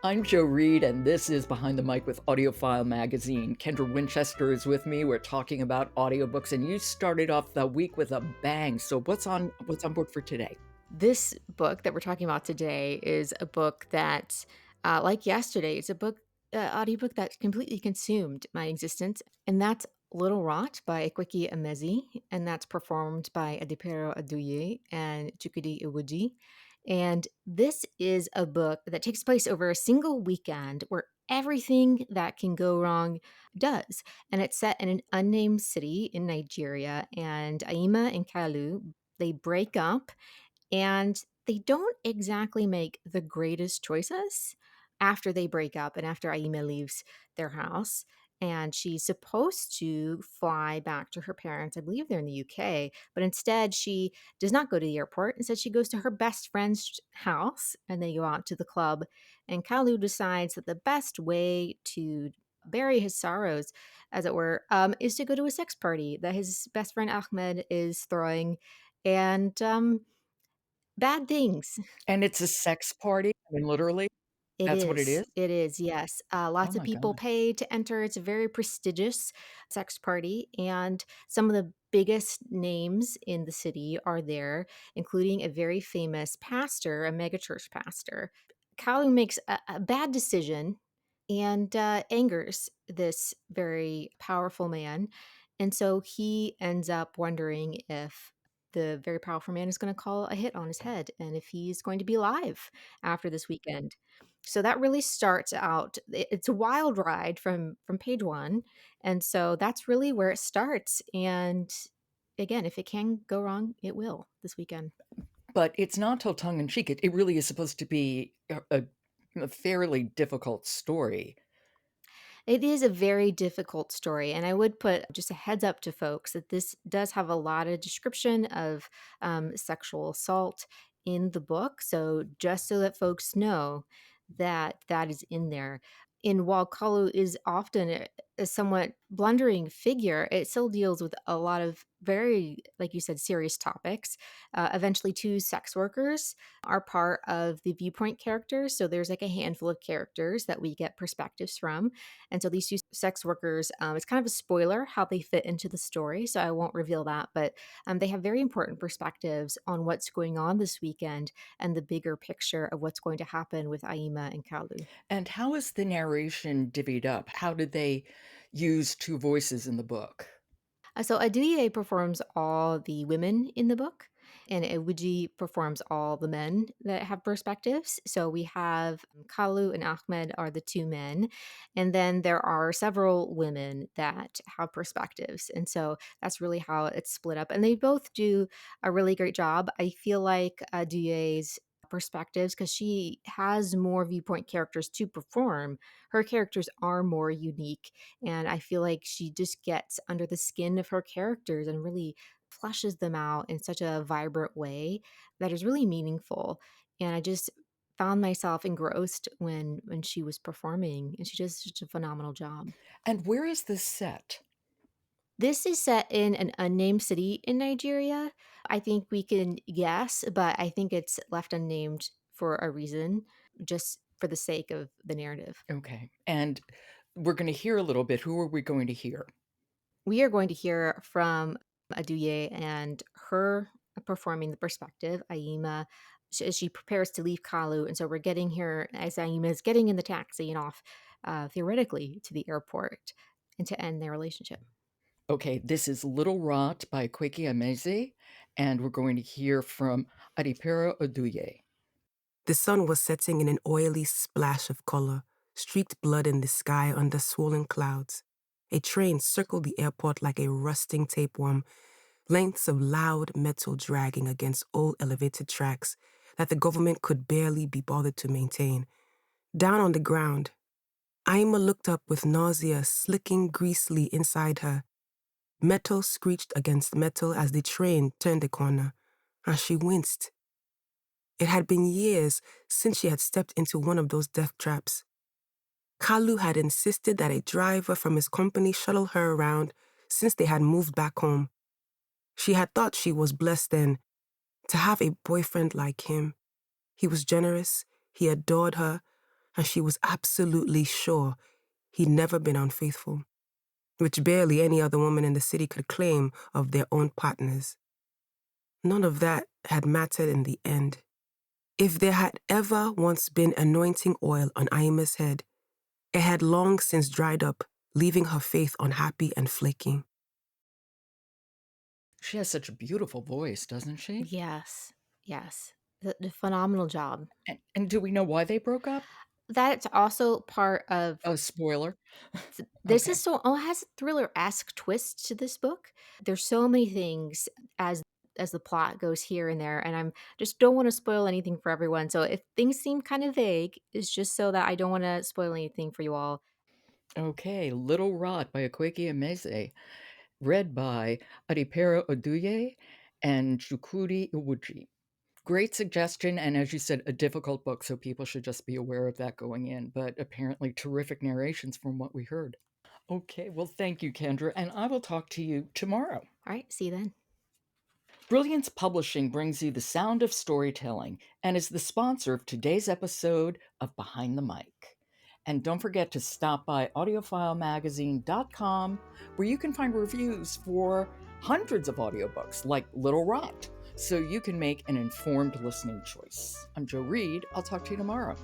I'm Joe Reed, and this is Behind the Mic with AudioFile magazine. Kendra Winchester is with me. We're talking about audiobooks, and you started off the week with a bang. So what's on board for today? This book that we're talking about today is a book that, like yesterday, it's a audiobook that completely consumed my existence, and that's Little Rot by Akwaeke Emezi, and that's performed by Adepero Oduye and Chukwudi Iwuji. And this is a book that takes place over a single weekend where everything that can go wrong does. And it's set in an unnamed city in Nigeria, and Aima and Kalu, they break up and they don't exactly make the greatest choices after they break up and after Aima leaves their house. And she's supposed to fly back to her parents. I believe they're in the UK, but instead she does not go to the airport. Instead, she goes to her best friend's house and they go out to the club. And Kalu decides that the best way to bury his sorrows, as it were, is to go to a sex party that his best friend Ahmed is throwing. And bad things. And it's a sex party. I mean, literally, that's what it is. It is, yes. Oh Lots of my people God. pay to enter. It's a very prestigious sex party, and some of the biggest names in the city are there, including a very famous pastor, a megachurch pastor. Kalu makes a bad decision and angers this very powerful man. And so he ends up wondering if the very powerful man is going to call a hit on his head and if he's going to be alive after this weekend. So that really starts out it's a wild ride from page 1, and so that's really where it starts, and again, if it can go wrong, it will this weekend. But it's not till tongue in cheek. It really is supposed to be a fairly difficult story. It is a very difficult story, and I would put just a heads up to folks that this does have a lot of description of sexual assault in the book. So just so that folks know that that is in there. And while Kalu is often a somewhat blundering figure, it still deals with a lot of very, like you said, serious topics. Eventually, two sex workers are part of the viewpoint characters. So there's like a handful of characters that we get perspectives from, and so these two sex workers, it's kind of a spoiler how they fit into the story, so I won't reveal that. But they have very important perspectives on what's going on this weekend and the bigger picture of what's going to happen with Aima and Kalu. And how is the narration divvied up? How did they use two voices in the book? So Aduye performs all the women in the book, and Iwuji performs all the men that have perspectives. So we have Kalu and Ahmed are the two men, and then there are several women that have perspectives. And so that's really how it's split up. And they both do a really great job. I feel like Aduye's perspectives, because she has more viewpoint characters to perform, her characters are more unique, and I feel like she just gets under the skin of her characters and really flushes them out in such a vibrant way that is really meaningful. And I just found myself engrossed when she was performing, and she does such a phenomenal job. And where is this set? This is set in an unnamed city in Nigeria. I think we can guess, but I think it's left unnamed for a reason, just for the sake of the narrative. Okay. And we're going to hear a little bit. Who are we going to hear? We are going to hear from Aduye and her performing the perspective, Aima, as she prepares to leave Kalu. And so we're getting here as Aima is getting in the taxi and off, theoretically, to the airport and to end their relationship. Okay, this is Little Rot by Akwaeke Emezi, and we're going to hear from Adepero Oduye. The sun was setting in an oily splash of color, streaked blood in the sky under swollen clouds. A train circled the airport like a rusting tapeworm, lengths of loud metal dragging against old elevated tracks that the government could barely be bothered to maintain. Down on the ground, Aima looked up with nausea slicking greasily inside her. Metal screeched against metal as the train turned the corner, and she winced. It had been years since she had stepped into one of those death traps. Kalu had insisted that a driver from his company shuttle her around since they had moved back home. She had thought she was blessed then to have a boyfriend like him. He was generous, he adored her, and she was absolutely sure he'd never been unfaithful, which barely any other woman in the city could claim of their own partners. None of that had mattered in the end. If there had ever once been anointing oil on Aima's head, it had long since dried up, leaving her faith unhappy and flaking. She has such a beautiful voice, doesn't she? Yes, yes. The phenomenal job. And do we know why they broke up? That's also part of Oh, spoiler. this is Okay. so has a thriller-esque twist to this book. There's so many things as the plot goes here and there, and I'm just don't wanna spoil anything for everyone, so if things seem kinda vague, it's just so that I don't wanna spoil anything for you all. Okay, Little Rot by Akwaeke Emezi, read by Adepero Oduye and Chukwudi Iwuji. Great suggestion, and as you said, a difficult book, so people should just be aware of that going in, but apparently terrific narrations from what we heard. Okay, well, thank you, Kendra, and I will talk to you tomorrow. Alright, see you then. Brilliance Publishing brings you the sound of storytelling and is the sponsor of today's episode of Behind the Mic. And don't forget to stop by audiofilemagazine.com, where you can find reviews for hundreds of audiobooks like Little Rot, so you can make an informed listening choice. I'm Jo Reed. I'll talk to you tomorrow.